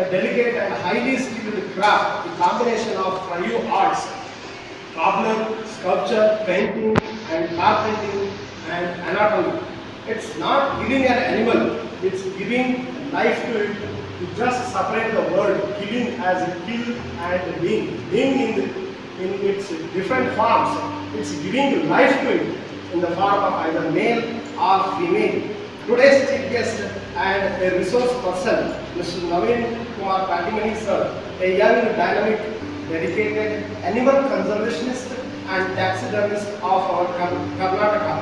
a delicate and highly skilled craft, a combination of five arts: cobbler, sculpture, painting, and carpentering, and anatomy. It's not giving an animal, it's giving life to it. To just separate the word killing as kill and being in its different forms. It's giving life to it in the form of either male or female. Today's chief guest and a resource person, Mr. Naveen Kumar Patimani sir, a young, dynamic, dedicated animal conservationist and taxidermist of our Karnataka.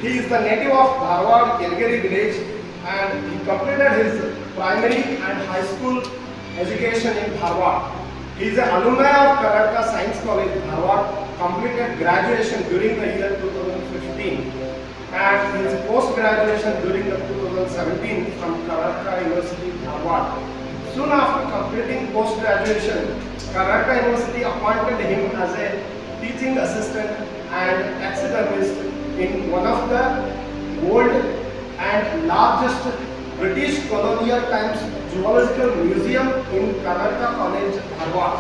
He is the native of Dharwad, Kelgeri village, and he completed his primary and high school education in Dharwad. He is an alumni of Karnataka Science College, Dharwad, completed graduation during the year 2015 and his post-graduation during the 2017 from Karnataka University, Dharwad. Soon after completing post-graduation, Karnataka University appointed him as a teaching assistant and taxidermist in one of the old and largest British colonial times zoological museum in Karnataka College, Dharwad.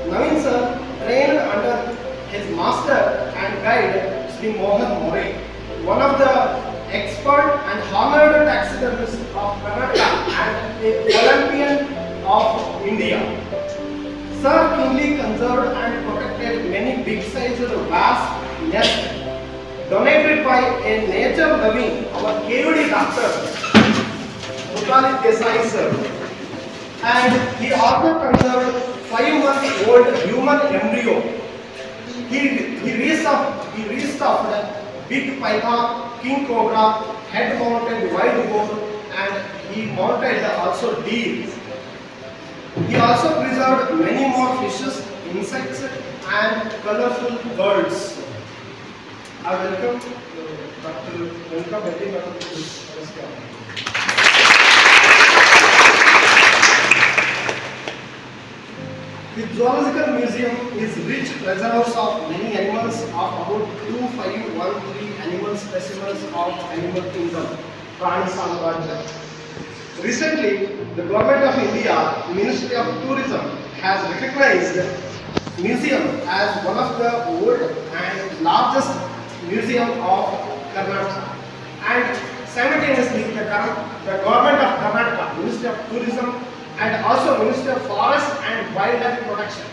Naveen sir trained under his master and guide Sri Mohan More, one of the expert and honored taxidermists of Karnataka and a Olympian of India. Sir keenly conserved and protected many big-sized wasp nests donated by a nature-loving, our KVD doctor, Mutali Desai sir. And he also conserved 5-month-old human embryo. He restuffed big python, king cobra, head-mounted wild boar, and he mounted also deer. He also preserved many more fishes, insects, and colorful birds. I welcome Dr. Venkata Reddy Madam to this program. The Zoological Museum is rich treasures of many animals of about 2513 animal specimens of animal kingdom, Prani Samrajya. Recently, the Government of India, Ministry of Tourism, has recognized museum as one of the old and largest museum of Karnataka. And simultaneously, the Government of Karnataka, Ministry of Tourism, and also Ministry of Forest and Wildlife Protection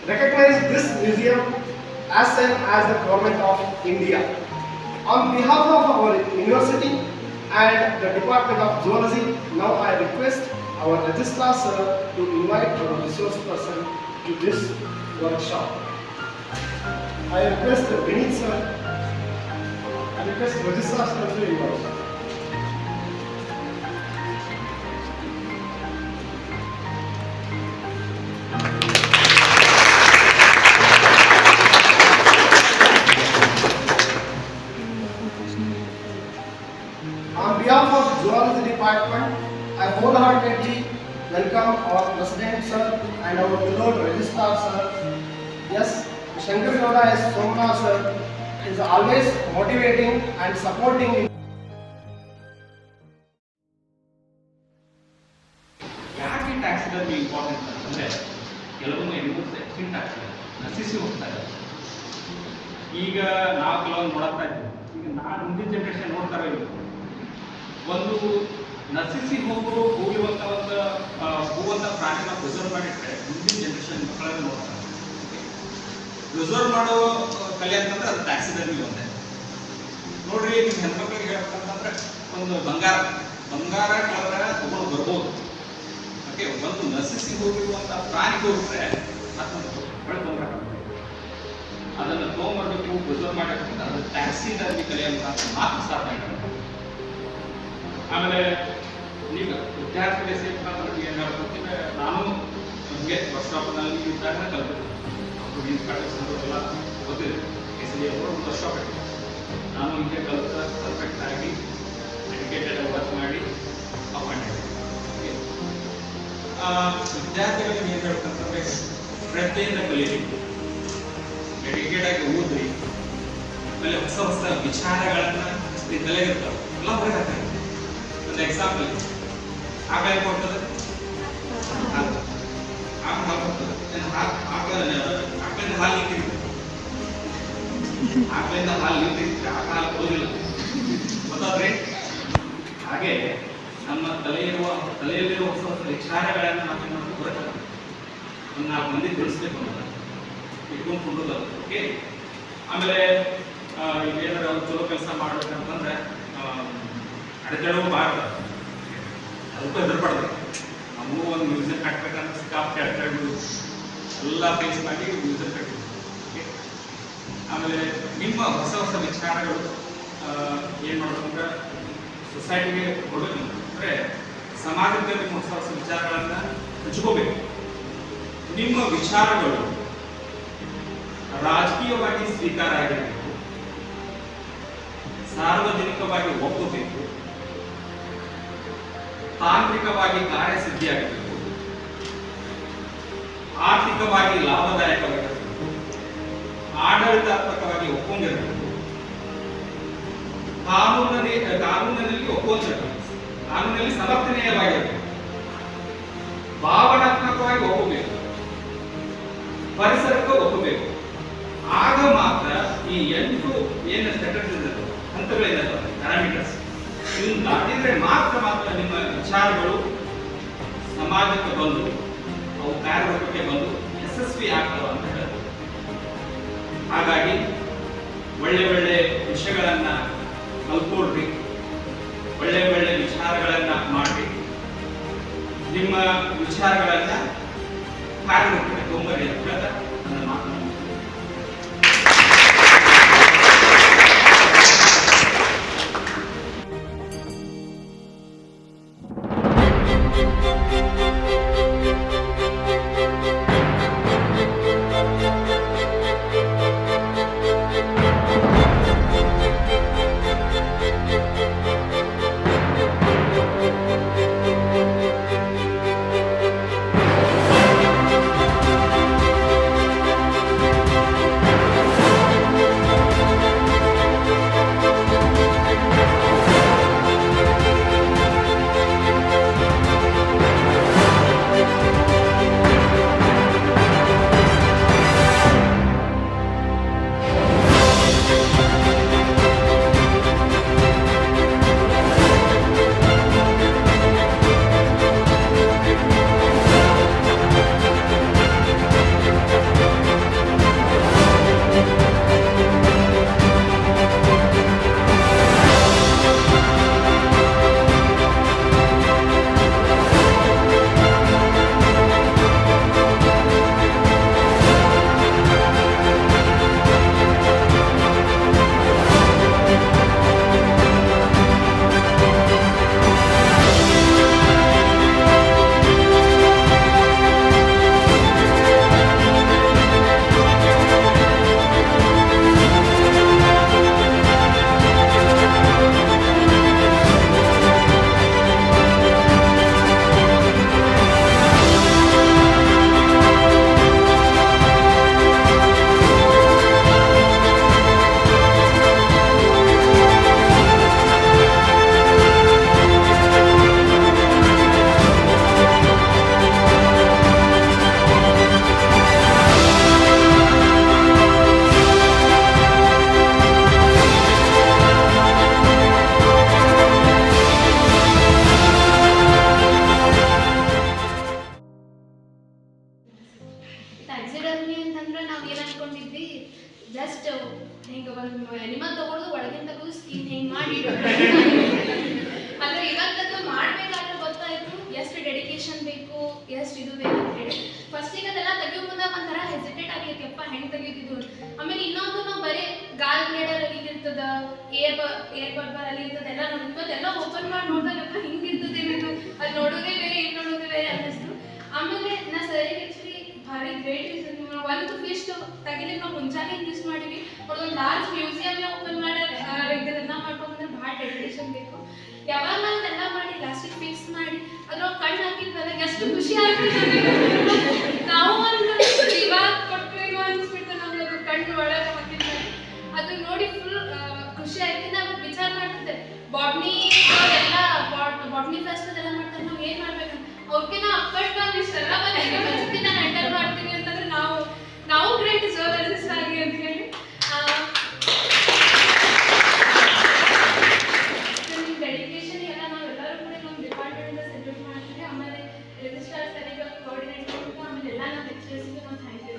recognize this museum as same as the Government of India. On behalf of our university and the Department of Zoology, now I request our Registrar Sir to invite our resource person to this workshop. I request Vinit Sir, I request Registrar Sir to invite. On behalf of Zoology Department, I wholeheartedly welcome our President Sir and our beloved Registrar Sir. Yes, Shankar Gowda S. Somnath Sir is always motivating and supporting. ಯಾಕೆ ಟ್ಯಾಕ್ಸಿಡರ್ಮಿ important ಅಂತಂದರೆ ಕೆಲವೊಂದು animals extinct ಆಗ್ತದೆ, ನಶಿಸಿ ಹೋಗ್ತಾರೆ. ಈಗ ನಾವು ಕೆಲವೊಂದು ನೋಡ್ತಾ ಇದ್ದೀವಿ, ಈಗ ಮುಂದಿನ ಜನರೇಷನ್ ನೋಡ್ತಾರೆ. ಒಂದು ನಶಿಸಿ ಹೋಗಿರುವಂಥ ಒಂದು ಹೂವಂಥ ಪ್ರಾಣಿನ ಪ್ರಿಸರ್ವ್ ಮಾಡಿಟ್ಟರೆ ಮುಂದಿನ ಜನರೇಷನ್ ಮಕ್ಕಳನ್ನು ನೋಡ್ತಾರೆ. ಪ್ರಿಸರ್ವ್ ಮಾಡೋ ಕಲೆ ಅಂತಂದ್ರೆ ಅದು ಟ್ಯಾಕ್ಸಿಡರ್ಮಿ ಒಂದೇ. ನೋಡ್ರಿ, ನಿಮ್ಮ ಹೆಣ್ಮಕ್ಳಿಗೆ ಹೇಳ್ಬೇಕಂತಂದ್ರೆ ಒಂದು ಬಂಗಾರ ಕಳೆದಾಗ ತಗೊಂಡು ಬರ್ಬೋದು. ಓಕೆ, ಒಂದು ನಶಿಸಿ ಹೋಗಿರುವಂಥ ಪ್ರಾಣಿ ಹೋಗ್ರೆ ಅದನ್ನು ಅದನ್ನು ತೊಗೊಂಬರ್ಬೇಕು, ಪ್ರಿಸರ್ವ್ ಮಾಡಬೇಕು. ಅದು ಟ್ಯಾಕ್ಸಿಡರ್ಮಿ ಕಲೆ ಅಂತ ಮಾತು ಸ್ಟಾರ್ಟ್ ಆಗಿರುತ್ತೆ. ಆಮೇಲೆ ಈಗ ವಿದ್ಯಾರ್ಥಿಗಳ ಸೇರ್ಕೊಂಡು ಏನು ಹೇಳ್ಕೊಡ್ತೀವಿ, ನಾನು ನಮಗೆ ವರ್ಕ್ಶಾಪ್ನಲ್ಲಿ ಇದ್ದಾಗ ಕಲ್ತಿದ್ದೆ. ಪ್ರೋಟೀನ್ಸ್ ಪ್ರಾಕ್ಟೀಸ್ ಎಲ್ಲ ಗೊತ್ತಿದೆ. SLA ಅವರು ಒಂದು ವರ್ಕ್ಶಾಪ್ ಇಟ್ಟಿದ್ದೆ. ನಾನು ಹೀಗೆ ಕಲಿತ ಪರ್ಫೆಕ್ಟ್ ಆಗಿ ಎಜುಕೇಟೆಡ್ ವರ್ಕ್ ಮಾಡಿ ಅಪಾಯಿಂಟ್ ಆಗಿದೆ. ವಿದ್ಯಾರ್ಥಿಗಳಿಗೆ ಏನು ಹೇಳ್ಬೇಕಂತಂದರೆ ಶ್ರದ್ಧೆಯಿಂದ ಕಲೀಬೇಕು, ಡೆಡಿಕೇಟ್ ಆಗಿ ಓದ್ರಿ. ಆಮೇಲೆ ಹೊಸ ಹೊಸ ವಿಚಾರಗಳನ್ನು ತಲೆಗಿರ್ತಾವೆ ಎಲ್ಲ ಹೊರಗಾಗ್ತದೆ. ಒಂದು ಎಕ್ಸಾಂಪಲ್ ಆಕಳಿ ಕೊಡ್ತದೆ, ಹೋಗ್ತದೆ. ಆಕಳಿಂದ ಹಾಲು ನಿಂತಿರ್ತದೆ, ಆಕಳಿಂದ ಹಾಲು ನಿಂತಿರ್ತದೆ, ಆಕಳ ಹಾಲು ಕೊಡೋದಿಲ್ಲ, ಗೊತ್ತಾದ್ರೆ. ಹಾಗೆ ನಮ್ಮ ತಲೆಯಲ್ಲಿರುವ ಹೊಸ ಹೊಸ ವಿಚಾರಗಳನ್ನು ನಾವೇನು ಮಾಡಬೇಕು, ಹೊರಗೆ ಒಂದು 4 ಮಂದಿ ತಿಳಿಸ್ಬೇಕು ಅನ್ನೋದು ಇಟ್ಕೊಂಡು. ಓಕೆ. ಆಮೇಲೆ ಏನಾದ್ರು ಅವ್ರು ಚಲೋ ಕೆಲಸ ಮಾಡ್ಬೇಕಂತಂದ್ರೆ ಅಡೆತಡೆವು ಬಾರ್ದು, ಅದಕ್ಕೂ ಹೆದರ್ಬಾರ್ದು. ನಮಗೂ ಒಂದು ಮ್ಯೂಸಿಯಂ ಕಟ್ಬೇಕಂತ ಸಿಕ್ಕಾಪಟ್ಟೆ ಅಡೆತಡೆಗಳು ಎಲ್ಲ ಫೇಸ್ ಮಾಡಿ ಮ್ಯೂಸಿಯಂ ಕಟ್ಟಿದ್ವಿ. ಓಕೆ. ಆಮೇಲೆ ನಿಮ್ಮ ಹೊಸ ಹೊಸ ವಿಚಾರಗಳು ಏನು ಮಾಡ್ಬೇಕಂದ್ರೆ ಸೊಸೈಟಿಗೆ ಕೊಡಬೇಕು, ಅಂದರೆ ಸಮಾಜಕ್ಕೆ ನಿಮ್ಮ ಹೊಸ ಹೊಸ ವಿಚಾರಗಳನ್ನು ಹಂಚ್ಕೋಬೇಕು. ನಿಮ್ಮ ವಿಚಾರಗಳು ರಾಜಕೀಯವಾಗಿ ಸ್ವೀಕಾರ ಆಗಿರಬೇಕು, ಸಾರ್ವಜನಿಕವಾಗಿ ಒಪ್ಪಬೇಕು, ತಾಂತ್ರಿಕವಾಗಿ ಕಾರ್ಯಸಿದ್ಧಿಯಾಗಬೇಕು, ಆರ್ಥಿಕವಾಗಿ ಲಾಭದಾಯಕವಾಗಿರಬೇಕು, ಆಡಳಿತಾತ್ಮಕವಾಗಿ ಒಪ್ಪಂಗಿರಬೇಕು, ಕಾನೂನಿನಲ್ಲಿ ಒಪ್ಪಂದಿರಬೇಕು, ಕಾನೂನಿನಲ್ಲಿ ಸಮರ್ಥನೀಯವಾಗಿರಬೇಕು, ಭಾವನಾತ್ಮಕವಾಗಿ ಒಪ್ಪಬೇಕು, ಪರಿಸರಕ್ಕೆ ಒಪ್ಪಬೇಕು. ಆಗ ಮಾತ್ರ ಈ 8 ಏನು ಸ್ಟ್ಯಾಟಸ್ ಹಂತಗಳಿದ್ದಾವೆ, ಪ್ಯಾರಾಮೀಟರ್ಸ್, ಇದನ್ನು ದಾಟಿದ್ರೆ ಮಾತ್ರ ನಿಮ್ಮ ವಿಚಾರಗಳು ಸಮಾಜಕ್ಕೆ ಬಂದು ಅವು ಕಾರ್ಯರೂಪಕ್ಕೆ ಬಂದು ಯಶಸ್ವಿ ಆಗ್ತವೆ ಅಂತ ಹೇಳ್ತಾರೆ. ಹಾಗಾಗಿ ಒಳ್ಳೆ ವಿಷಯಗಳನ್ನ ಕಲ್ತ್ಕೊಳ್ರಿ, ಒಳ್ಳೆ ವಿಚಾರಗಳನ್ನ ಮಾಡಿ ನಿಮ್ಮ ವಿಚಾರಗಳನ್ನ ಕಾರ್ಯರೂಪಕ್ಕೆ ತೊಂಬರಿ ಅಂತ ಹೇಳ್ತಾ ನನ್ನ ಮಾತನ್ನು ಟ್ಯಾಕ್ಸಿಡರ್ಮಿ ಅಂತಂದ್ರೆ ನಾವು ಏನು ಅನ್ಕೊಂಡಿದ್ವಿ, ಜಸ್ಟ್ ಹಿಂಗೆ ಒಂದು ಎನಿಮಲ್ ತಗೊಳ್ಳೋದು ಒಳಗಿನ ತಗೊಳ್ಳೋದು ಸ್ಕಿನ್ ಹಿಂಗೆ ಮಾಡಿ ಅಂದ್ರೆ ಇವಾಗದ್ದು ಮಾಡಬೇಕಾದ್ರೆ ಗೊತ್ತಾಯ್ತು ಎಷ್ಟು ಡೆಡಿಕೇಶನ್ ಬೇಕು, ಎಷ್ಟು ಇದು ಬೇಕು ಅಂತ ಹೇಳಿ. ಫಸ್ಟಿಗೆ ಅದೆಲ್ಲ ತೆಗಿಯೋ ಮುಂದೆ ಒಂಥರ ಹೆಸಿಟೇಟ್ ಆಗ್ಲಿಕ್ಕೆಪ್ಪ ಹೆಂಗೆ ತೆಗಿತಿದ್ದು. ಆಮೇಲೆ ಇನ್ನೊಂದು ನಾವು ಬರೀ ಗಾಲ್ ಬ್ಲೇಡರ್ ಅಲ್ಲಿ ಇರ್ತದ, ಏರ್ ಬರ್ಬರ್ ಅಲ್ಲಿ ಇರ್ತದೆ ಎಲ್ಲ ನೋಡಿದ್ವಿ. ಅದೆಲ್ಲ ಓಪನ್ ಮಾಡಿ ನೋಡಿದಾಗಪ್ಪ ಹಿಂಗೆ ಇರ್ತದೆ ಏನಿದು, ಅದು ನೋಡೋದೇ ಬೇರೆ ಇಲ್ಲಿ ನೋಡೋದೇ ಬೇರೆ ಅನ್ನಿಸ್ತು. ಆಮೇಲೆ ನಾ ಸರಿಗೆ ಆ್ಯಕ್ಚುಲಿ ಭಾರಿ ಗ್ರೇಟ್ ರೀಸನ್, ಒಂದು ಫಿಶ್ ತೆಗಿಲಿಕ್ಕೆ ನಾವು ಮುಂಚಾನೆ ಯೂಸ್ ಮಾಡಿವಿ. ಒಂದು ಲಾರ್ಜ್ ಮ್ಯೂಸಿಯಂ ಓಪನ್ ಮಾಡ್ಯಾರ, ಇದೆಲ್ಲ ಮಾಡ್ಕೊಂಡ್ರೆ ಭಾಳ ಡೆಡಿಕೇಶನ್ ಬೇಕು. ಯಾವಾಗ ನಾವು ಇದೆಲ್ಲ ಮಾಡಿ ಲಾಸ್ಟಿಗೆ ಫಿಕ್ಸ್ ಮಾಡಿ ಅದ್ರೊಳಗೆ ಕಣ್ಣು ಹಾಕಿದ್ವಲ್ಲ ಎಷ್ಟು ಖುಷಿ ಆಗ್ಬಿಡ್ತದೆ. ನಾವು ಒಂದು ಇವಾಗ ಕೊಟ್ಟರು ಅನ್ಸ್ಬಿಡ್ತದೆ ನಮ್ಗೆ, ಅದು ಕಣ್ಣು ಒಳಗೆ ಹಾಕಿದ್ಮೇಲೆ ಅದು ನೋಡಿ ಫುಲ್ ಖುಷಿ ಆಯ್ತು. ನಾವು ವಿಚಾರ ಮಾಡ್ತಿದ್ದೆ ಬಾಟ್ನಿ ಅವರೆಲ್ಲ ಬಾಟ್ನಿ ಫೆಸ್ಟ್ ಅದೆಲ್ಲ ಮಾಡ್ತಾರೆ, ನಾವು ಏನು ಮಾಡ್ಬೇಕಂತ ಅವ್ರಿಗೆ ನಾವು ಅಪ್ಪಟ್ಟು ಬಂದು ಇಷ್ಟೆಲ್ಲ ಬಂದು ನಾನು ಎಂಟರ್ ಮಾಡಿ ರೆಸಿಪಿ ನಾವು ಥ್ಯಾಂಕ್ ಯು.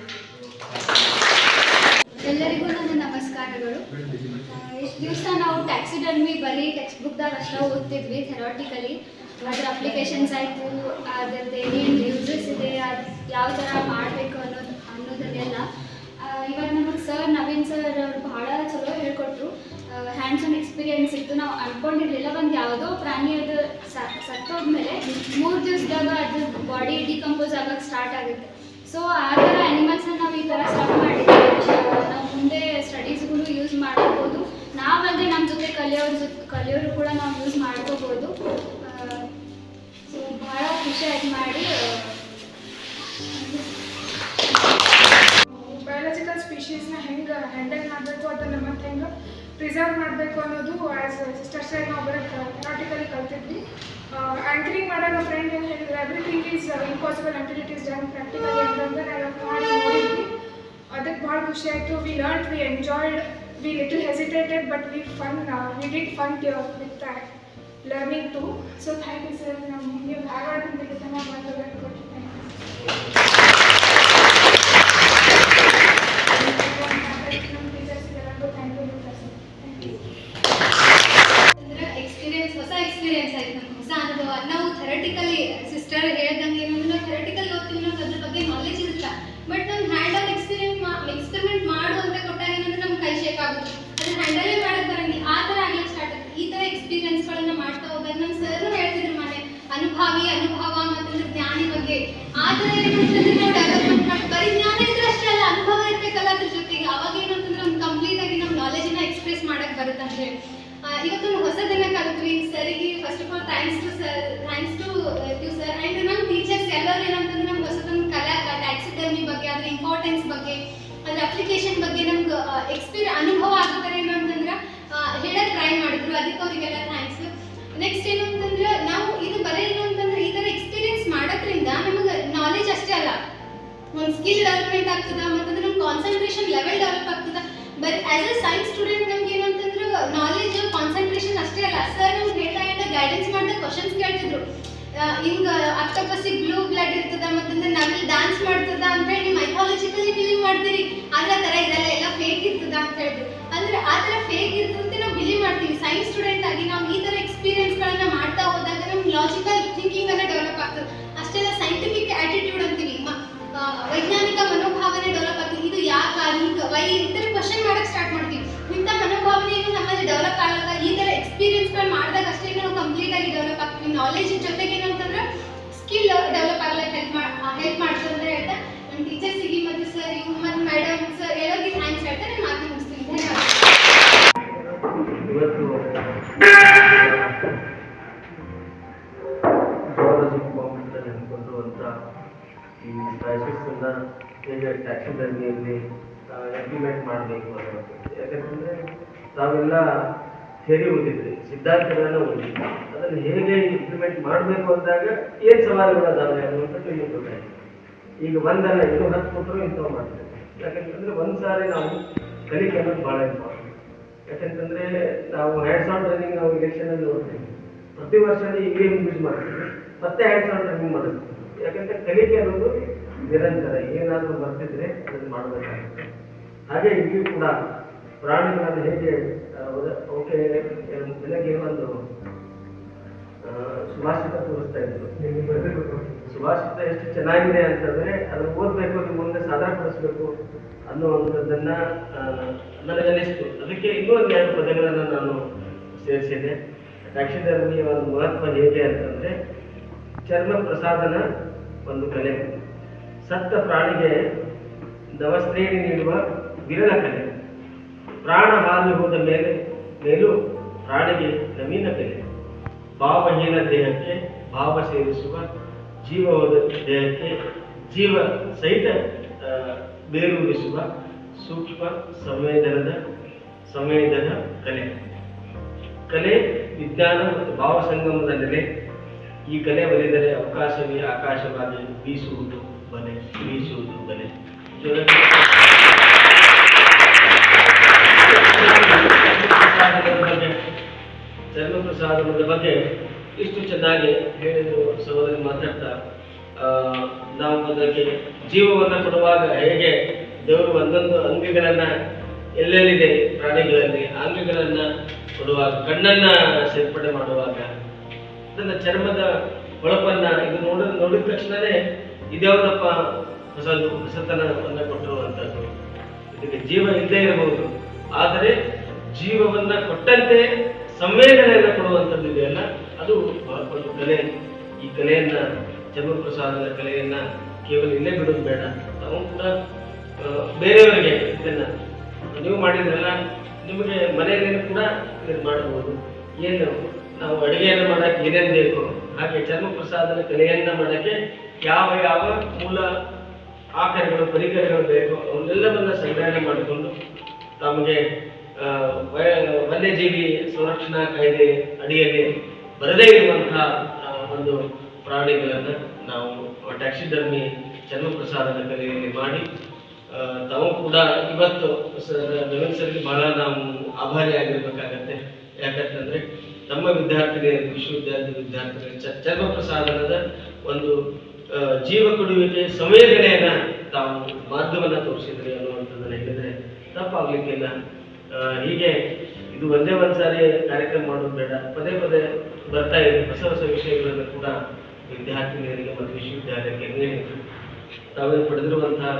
ಎಲ್ಲರಿಗೂ ನನ್ನ ನಮಸ್ಕಾರಗಳು. ಇಷ್ಟು ದಿವಸ ನಾವು ಟ್ಯಾಕ್ಸಿಡರ್ಮಿ ಬರೀ ಟೆಕ್ಸ್ಟ್ ಬುಕ್ದಾಗ ಅಷ್ಟೇ ಓದ್ತಿದ್ವಿ ಥೆರಾಟಿಕಲಿ. ಅದರ ಅಪ್ಲಿಕೇಶನ್ಸ್ ಆಯಿತು, ಅದರದ್ದು ಏನೇನು ಯೂಸಸ್ ಇದೆ, ಅದು ಯಾವ ಥರ ಮಾಡಬೇಕು ಅನ್ನೋದನ್ನೆಲ್ಲ ಇವಾಗ ನಮಗೆ ಸರ್ ನವೀನ್ ಸರ್ ಅವರು ಭಾಳ ಚಲೋ ಹೇಳ್ಕೊಟ್ರು. ಹ್ಯಾಂಡ್ಸ್ ಆನ್ ಎಕ್ಸ್ಪೀರಿಯನ್ಸ್ ಇತ್ತು. ನಾವು ಅಂದ್ಕೊಂಡಿರಲಿಲ್ಲ ಒಂದು ಯಾವುದೋ ಪ್ರಾಣಿ ಅದು ಸತ್ತೋದ್ಮೇಲೆ 3 ದಿವಸದಾಗ ಅದು ಬಾಡಿ ಡಿಕಂಪೋಸ್ ಆಗೋಕ್ಕೆ ಸ್ಟಾರ್ಟ್ ಆಗುತ್ತೆ. ಸೊ ಆ ಥರ ಆ್ಯನಿಮಲ್ಸ್ನ ನಾವು ಈ ಥರ ಸ್ಟಫ್ ಮಾಡಿದ್ದೀವಿ. ನಾವು ಮುಂದೆ ಸ್ಟಡೀಸ್ಗಳು ಯೂಸ್ ಮಾಡ್ಕೋಬೋದು. ನಾವಲ್ಲದೆ ನಮ್ಮ ಜೊತೆ ಕಲಿಯೋರು ಕೂಡ ನಾವು ಯೂಸ್ ಮಾಡ್ಕೋಬೋದು. ಸೊ ಭಾಳ ಖುಷಿ ಆಯ್ತು ಮಾಡಿ. ಬಯಾಲಜಿಕಲ್ ಸ್ಪೀಷೀಸ್ನ ಹೆಂಗೆ ಹ್ಯಾಂಡಲ್ ಮಾಡಬೇಕು, ಅದನ್ನು ಮತ್ತೆ ಹೆಂಗೆ ಪ್ರಿಸರ್ವ್ ಮಾಡಬೇಕು ಅನ್ನೋದು ಆ್ಯಸ್ ಸಿಸ್ಟರ್ ಸೈಡ್ ನಾವು ಬರೀ ಥೆರಾಟಿಕಲಿ ಕಲ್ತಿದ್ವಿ. ಆ್ಯಂಕರಿಂಗ್ ಮಾಡೋ ಫ್ರೆಂಡ್ ಏನು ಹೇಳಿದ್ರು, everything is impossible until it is done practically ಅಂತಂದ್ರೆ ನಾವು ಮಾಡಿ ನೋಡಿದ್ವಿ. ಅದಕ್ಕೆ ಭಾಳ ಖುಷಿ ಆಯಿತು. We learn, we enjoyed, we little hesitated but we did fun with learning too. So thank you sir. ನೀವು ಧಾರವಾಡದಿಂದ ಚೆನ್ನಾಗಿ ಮಾತಾಡೋದು ಥ್ಯಾಂಕ್ ಯು. ಹೊಸ ಎಕ್ಸ್ಪೀರಿಯನ್ಸ್ ಆಯ್ತು ನಮ್ಗೆ, ಹೊಸ ಅನುಭವ. ನಾವು ಥೆರಟಿಕಲಿ ಸಿಸ್ಟರ್ ಹೇಳ್ದಂಗೆ ಏನಂದ್ರೆ ನಾವು ಥೆರಟಿಕಲ್ ಓದ್ತೀವಿ, ನಮ್ಗೆ ಅದ್ರ ಬಗ್ಗೆ ನಾಲೆಜ್ ಇರುತ್ತೆ. ಬಟ್ ನಮ್ಗೆ ಹ್ಯಾಂಡಲ್ ಎಕ್ಸ್ಪೆರಿಮೆಂಟ್ ಮಾಡು ಅಂತ ಕೊಟ್ಟಾಗ ಏನಂದ್ರೆ ನಮ್ಗೆ ಕೈ ಶೇಕ್ ಆಗುತ್ತೆ, ಅದನ್ನ ಹ್ಯಾಂಡಲೇ ಮಾಡಕ್ಕೆ ಬರಂಗಿಲ್ಲ. ಆ ಥರ ಆಗ್ಲಿಕ್ಕೆ ಸ್ಟಾರ್ಟ್ ಆಗುತ್ತೆ. ಈ ಥರ ಎಕ್ಸ್ಪೀರಿಯನ್ಸ್ಗಳನ್ನ ಮಾಡ್ತಾ ಹೋದಾಗ ನಮ್ಮ ಸರ್ನು ಹೇಳ್ತಿದ್ರು ಮನೆ ಅನುಭವ ಮತ್ತು ಜ್ಞಾನಿ ಬಗ್ಗೆ. ಆ ಥರ ಏನಂತಂದ್ರೆ ನಾವು ಡೆವಲಪ್ಮೆಂಟ್ ಮಾಡಿ ಬರೀ ಜ್ಞಾನ ಇದ್ರೆ ಅಷ್ಟೇ ಅಲ್ಲ, ಅನುಭವ ಇರಬೇಕಲ್ಲ ಅದ್ರ ಜೊತೆಗೆ. ಅವಾಗ ಏನಂತಂದ್ರೆ ನಮ್ಗೆ ಕಂಪ್ಲೀಟ್ ಆಗಿ ನಮ್ಮ ನಾಲೆಜನ್ನ ಎಕ್ಸ್ಪ್ರೆಸ್ ಮಾಡಕ್ಕೆ ಬರುತ್ತೆ ಅಂತ ಹೇಳಿ ಇವತ್ತೊಂದು ಹೊಸದನ್ನ ಕಲಿತ್ವಿ. ಸರಿಗೆ first of all thanks to you sir and ನಮ್ಮ ಟೀಚರ್ಸ್ ಎಲ್ಲರೂ ಏನಂತಂದ್ರೆ ನಮ್ಗೆ ಹೊಸದೊಂದು ಟ್ಯಾಕ್ಸಿಡರ್ಮಿ ಬಗ್ಗೆ, ಅದ್ರ ಇಂಪಾರ್ಟೆನ್ಸ್ ಬಗ್ಗೆ, ಅದ್ರ ಅಪ್ಲಿಕೇಶನ್ ಬಗ್ಗೆ ನಮ್ಗೆ ಅನುಭವ ಆಗ್ತಾರೆ ಏನು ಅಂತಂದ್ರೆ ಹೇಳಕ್ಕೆ ಟ್ರೈ ಮಾಡಿದ್ರು. ಅದಕ್ಕೆ ಅವರಿಗೆಲ್ಲ ಥ್ಯಾಂಕ್ಸ್. ನೆಕ್ಸ್ಟ್ ಏನು ಅಂತಂದ್ರೆ ನಾವು ಇದು ಬರೀ ಏನು ಅಂತಂದ್ರೆ ಈ ಥರ ಎಕ್ಸ್ಪೀರಿಯನ್ಸ್ ಮಾಡೋದ್ರಿಂದ ನಮಗೆ ನಾಲೆಜ್ ಅಷ್ಟೇ ಅಲ್ಲ, ಒಂದು ಸ್ಕಿಲ್ ಡೆವಲಪ್ಮೆಂಟ್ ಆಗ್ತದೆ, ಮತ್ತಂದ್ರೆ ನಮ್ಮ ಕಾನ್ಸಂಟ್ರೇಷನ್ ಲೆವೆಲ್ ಡೆವಲಪ್ ಆಗ್ತದೆ. But as a science student ನಮ್ಗೆ ಏನಂತಂದ್ರೆ ನಾಲೆಜ್ ಕಾನ್ಸಂಟ್ರೇಷನ್ ಅಷ್ಟೇ ಅಲ್ಲ. ಸರ್ ನಮ್ಗೆ ಹೇಳ್ತಾ ಗೈಡೆನ್ಸ್ ಮಾಡಿದ ಕ್ವಶನ್ಸ್ ಕೇಳ್ತಿದ್ರು. ಹಿಂಗೆ ಅಕ್ಟೋಪಸ್ಸಿಗೆ ಬ್ಲೂ ಬ್ಲಡ್ ಇರ್ತದ, ಮತ್ತಂದ್ರೆ ನವಿಲ್ ಡ್ಯಾನ್ಸ್ ಮಾಡ್ತದ ಅಂತ ಹೇಳಿ ಮೈಥಾಲಜಿಕಲಿ ಬಿಲೀವ್ ಮಾಡ್ತೀರಿ, ಆದ್ರೆ ಆ ಥರ ಇರಲ್ಲ, ಎಲ್ಲ ಫೇಕ್ ಇರ್ತದ ಅಂತ ಹೇಳಿದ್ರು. ಅಂದ್ರೆ ಆ ಥರ ಫೇಕ್ ಇರ್ತದಂತೆ ನಾವು ಬಿಲೀವ್ ಮಾಡ್ತೀವಿ. ಸೈನ್ಸ್ ಸ್ಟೂಡೆಂಟ್ ಆಗಿ ನಾವು ಈ ಥರ ಎಕ್ಸ್ಪೀರಿಯನ್ಸ್ಗಳನ್ನ ಮಾಡ್ತಾ ಹೋದಾಗ ನಮ್ಗೆ ಲಾಜಿಕಲ್ ಥಿಂಕಿಂಗ್ ಅನ್ನ ಡೆವಲಪ್ ಆಗ್ತದೆ. ಅಷ್ಟೆಲ್ಲ ಸೈಂಟಿಫಿಕ್ ಆಟಿಟ್ಯೂಡ್ ಅಂತೀವಿ, ವೈಜ್ಞಾನಿಕ ಮನೋಭಾವನೆ ಡೆವಲಪ್ ಆಗ್ತದೆ. ಇದು ಯಾಕೆ ಈ ಥರ ಕ್ವಶನ್ ಮಾಡಕ್ಕೆ ಸ್ಟಾರ್ಟ್ ಮಾಡ್ತೀವಿ. ಇಂಥ ಮನೋಭಾವನೆಯನ್ನು ನಮ್ಮಲ್ಲಿ ಡೆವಲಪ್ ಆದಾಗ ಈ ಥರ ಎಕ್ಸ್ಪೀರಿಯನ್ಸ್ಗಳು ಮಾಡಿದಾಗ ಅಷ್ಟೇ ನಾವು ಕಂಪ್ಲೀಟ್ ಆಗಿ ಡೆವಲಪ್ ಆಗ್ತೀವಿ. ನಾಲೆಜ್ ಜೊತೆಗೆ ಏನಂತಂದ್ರೆ ಸ್ಕಿಲ್ ಡೆವಲಪ್ ಆಗ್ಲಿಕ್ಕೆ ಹೆಲ್ಪ್ ಮಾಡ್ತದೆ ಅಂತ ಹೇಳ್ತಾ ನಮ್ಮ ಟೀಚರ್ಸಿಗೆ ಮತ್ತು ಸರ್ ಮತ್ತು ಮೇಡಮ್ ಸರ್ ಎಲ್ಲರಿಗೂ ಥ್ಯಾಂಕ್ಸ್ ಹೇಳ್ತಾ ನಾನು ಮಾತು ಮುಗಿಸ್ತೀನಿ. ಇವತ್ತು ಜಿಯಾಲಜಿ ಕಾಂಪಿಟೇಷನ್ ನೆನ್ಕೊಂಡುವಂಥ ಈ ಪ್ರೈಸಸ್ಸನ್ನ ಹೇಗೆ ಟ್ಯಾಕ್ಸಿಡರ್ಮಿಯಲ್ಲಿ ಇಂಪ್ಲಿಮೆಂಟ್ ಮಾಡಬೇಕು ಅನ್ನೋದು. ಯಾಕಂತಂದರೆ ನಾವೆಲ್ಲ ಥಿಯರಿ ಓದಿದ್ವಿ, ಸಿದ್ಧಾಂತಗಳನ್ನು ಓದಿದ್ವಿ, ಅದನ್ನು ಹೇಗೆ ಇಂಪ್ಲಿಮೆಂಟ್ ಮಾಡಬೇಕು ಅಂದಾಗ ಏನು ಸವಾಲುಗಳದಾವೆ ಅನ್ನುವಂಥದ್ದು ಇನ್ನೂ ಗೊತ್ತಾಯಿತು. ಈಗ ಒಂದಲ್ಲ ಇನ್ನೂ 10 ಕೊಟ್ಟರು ಇಂಥವು ಮಾಡ್ತೇವೆ. ಯಾಕಂತಂದರೆ ಒಂದು ಸಾರಿ ನಾವು ಕಲಿಕೆ ಅನ್ನೋದು ಭಾಳ ಇಂಪಾರ್ಟೆಂಟ್. ಯಾಕಂತಂದರೆ ನಾವು ಹ್ಯಾಂಡ್ಸ್ ಆನ್ ಟ್ರೈನಿಂಗ್ ನಾವು ಇಲೆಕ್ಷನಲ್ಲಿ ನೋಡ್ತೀವಿ, ಪ್ರತಿ ವರ್ಷನೇ EVM ಯೂಸ್ ಮಾಡ್ತೀವಿ, ಮತ್ತೆ ಹ್ಯಾಂಡ್ಸ್ ಆನ್ ಟ್ರೈನಿಂಗ್ ಮಾಡಿಸ್ತೀವಿ. ಯಾಕಂದರೆ ಕಲಿಕೆ ಅನ್ನೋದು ನಿರಂತರ, ಏನಾದರೂ ಬರ್ತಿದ್ರೆ ಅದನ್ನು ಮಾಡಬೇಕಾಗುತ್ತೆ. ಹಾಗೆ ಇಲ್ಲಿಯೂ ಕೂಡ ಪ್ರಾಣಿಗಳನ್ನು ಹೇಗೆ ಓಕೆ ಬೆಳಗ್ಗೆ ಒಂದು ಸುಭಾಷಿತ ತೋರಿಸ್ತಾ ಇದ್ರು. ಸುಭಾಷಿತ ಎಷ್ಟು ಚೆನ್ನಾಗಿದೆ ಅಂತಂದರೆ ಅದನ್ನು ಓದಬೇಕು, ಅದು ಮುಂದೆ ಸಾದರಪಡಿಸಬೇಕು ಅನ್ನುವಂಥದ್ದನ್ನು ನನಗನ್ನಿಸ್ತು. ಅದಕ್ಕೆ ಇನ್ನೂ ಒಂದು 2 ಪದಗಳನ್ನು ನಾನು ಸೇರಿಸಿದೆ. ಟ್ಯಾಕ್ಸಿಡರ್ಮಿಯ ಒಂದು ಮಹತ್ವ ಹೇಗೆ ಅಂತಂದರೆ, ಚರ್ಮ ಪ್ರಸಾದನ ಒಂದು ಕಲೆ, ಸತ್ತ ಪ್ರಾಣಿಗೆ ದವಸ್ತ್ರೇಣಿ ನೀಡುವ ವಿರಳ ಕಲೆ, ಪ್ರಾಣ ಹಾದು ಹೋದ ಮೇಲೂ ಪ್ರಾಣಿಗೆ ನವೀನ ಕಲೆ, ಭಾವಹೀನ ದೇಹಕ್ಕೆ ಭಾವ ಸೇರಿಸುವ, ಜೀವ ಹೋದ ದೇಹಕ್ಕೆ ಜೀವ ಸಹಿತ ಬೇರೂರಿಸುವ ಸೂಕ್ಷ್ಮ ಸಂವೇದನ ಕಲೆ ವಿಜ್ಞಾನ ಮತ್ತು ಭಾವಸಂಗಮದ ನೆಲೆ. ಈ ಕಲೆ ಒಲಿದರೆ ಅವಕಾಶವೇ ಆಕಾಶವಾಗಿ ಬೀಸುವುದು ಬಲೆ. ಚರ್ಮ ಪ್ರಸಾದದ ಬಗ್ಗೆ ಇಷ್ಟು ಚೆನ್ನಾಗಿ ಹೇಳಿದ್ರು ಸಹೋದರಿ ಮಾತಾಡ್ತಾ. ನಾವು ಅದಕ್ಕೆ ಜೀವವನ್ನು ಕೊಡುವಾಗ ಹೇಗೆ ದೇವರು ಒಂದೊಂದು ಅಂಗಗಳನ್ನು ಎಲ್ಲೆಲ್ಲಿದೆ ಪ್ರಾಣಿಗಳಲ್ಲಿ ಅಂಗಗಳನ್ನು ಕೊಡುವಾಗ ಕಣ್ಣನ್ನು ಸೇರ್ಪಡೆ ಮಾಡುವಾಗ ಅದನ್ನು ಚರ್ಮದ ಹೊಳಪನ್ನು ಇದು ನೋಡಿದ ತಕ್ಷಣವೇ ಇದ್ಯಾವುದಪ್ಪ ಹೊಸತನವನ್ನು ಕೊಟ್ಟಿರುವಂಥದ್ದು. ಇದಕ್ಕೆ ಜೀವ ಇಲ್ಲದೇ ಇರಬಹುದು, ಆದರೆ ಜೀವವನ್ನು ಕೊಟ್ಟಂತೆ ಸಂವೇದನೆಯನ್ನು ಕೊಡುವಂಥದ್ದು ಇದೆಯಲ್ಲ, ಅದು ಒಂದು ಕಲೆ. ಈ ಕಲೆಯನ್ನು, ಚರ್ಮ ಪ್ರಸಾದದ ಕಲೆಯನ್ನು ಕೇವಲ ಇಲ್ಲೇ ಬಿಡೋದು ಬೇಡ. ನಾವು ಕೂಡ ಬೇರೆಯವರಿಗೆ ಇದನ್ನು ನೀವು ಮಾಡಿದ್ರಲ್ಲ, ನಿಮಗೆ ಮನೆಯಲ್ಲಿ ಕೂಡ ಇದನ್ನು ಮಾಡಬಹುದು. ಏನು ನಾವು ಅಡುಗೆಯನ್ನು ಮಾಡೋಕ್ಕೆ ಏನೇನು ಬೇಕು, ಹಾಗೆ ಚರ್ಮ ಪ್ರಸಾದದ ಕಲೆಯನ್ನು ಮಾಡೋಕ್ಕೆ ಯಾವ ಯಾವ ಮೂಲ ಆಕಾರಗಳು ಪರಿಕರಗಳು ಬೇಕು ಅವನ್ನೆಲ್ಲವನ್ನ ಸಂಗ್ರಹಣೆ ಮಾಡಿಕೊಂಡು ತಮಗೆ ವನ್ಯಜೀವಿ ಸಂರಕ್ಷಣಾ ಕಾಯ್ದೆ ಅಡಿಯಲ್ಲಿ ಬರದೇ ಇರುವಂತಹ ಒಂದು ಪ್ರಾಣಿಗಳನ್ನು ನಾವು ಟ್ಯಾಕ್ಸಿಡರ್ಮಿ ಚರ್ಮ ಪ್ರಸಾದದ ಕಲೆಯಲ್ಲಿ ಮಾಡಿ ತಾವು ಕೂಡ ಇವತ್ತು ನವೀನ್ ಸರ್ಗೆ ಬಹಳ ನಾವು ಆಭಾರಿಯಾಗಿರ್ಬೇಕಾಗತ್ತೆ. ಯಾಕಂತಂದ್ರೆ ನಮ್ಮ ವಿದ್ಯಾರ್ಥಿನಿಯರು, ವಿದ್ಯಾರ್ಥಿನಿಯರು ಚರ್ಮ ಪ್ರಸಾದನದ ಒಂದು ಜೀವ ಕೊಡುವಿಕೆ ಸಂವೇದನೆಯನ್ನ ತಾವು ಮಾರ್ಗವನ್ನ ತೋರಿಸಿದ್ರಿ ಅನ್ನುವಂಥದ್ದನ್ನು ಹೇಳಿದ್ರೆ ತಪ್ಪಾಗ್ಲಿಕ್ಕಿಲ್ಲ. ಹೀಗೆ ಇದು ಒಂದೇ ಒಂದ್ಸಾರಿ ಕಾರ್ಯಕ್ರಮ ಮಾಡೋದು ಬೇಡ, ಪದೇ ಪದೇ ಬರ್ತಾ ಇದೆ. ಹೊಸ ಹೊಸ ವಿಷಯಗಳನ್ನು ಕೂಡ ವಿದ್ಯಾರ್ಥಿನಿಯರಿಗೆ ಮತ್ತು ವಿಶ್ವವಿದ್ಯಾಲಯಕ್ಕೆ ನೀಡಿ ತಾವೇ ಪಡೆದಿರುವಂತಹ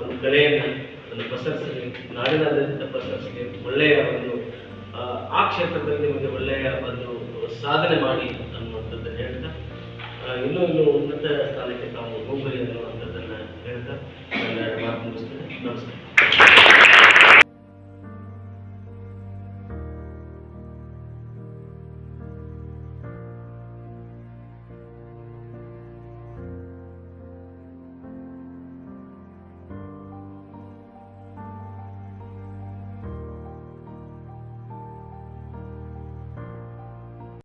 ಒಂದು ಕಲೆಯನ್ನು ಒಂದು ಪಸರಿಸಲಿ, ನಾಡಿನಾದ್ಯಂತ ಪಸರಿಸಲಿ, ಒಳ್ಳೆಯ ಒಂದು ಆ ಕ್ಷೇತ್ರದಲ್ಲಿ ಒಂದು ಒಳ್ಳೆಯ ಒಂದು ಸಾಧನೆ ಮಾಡಿ ಅನ್ನುವಂಥದ್ದನ್ನು ಹೇಳ್ತಾ ಇನ್ನೂ ಉನ್ನತ ಸ್ಥಾನಕ್ಕೆ ತಾವು ಹೋಗಲಿ ಅನ್ನುವಂಥದ್ದನ್ನು ಹೇಳ್ತಾ ನನ್ನ ಮಾತು ಮುಗಿಸ್ತೇನೆ. ನಮಸ್ಕಾರ.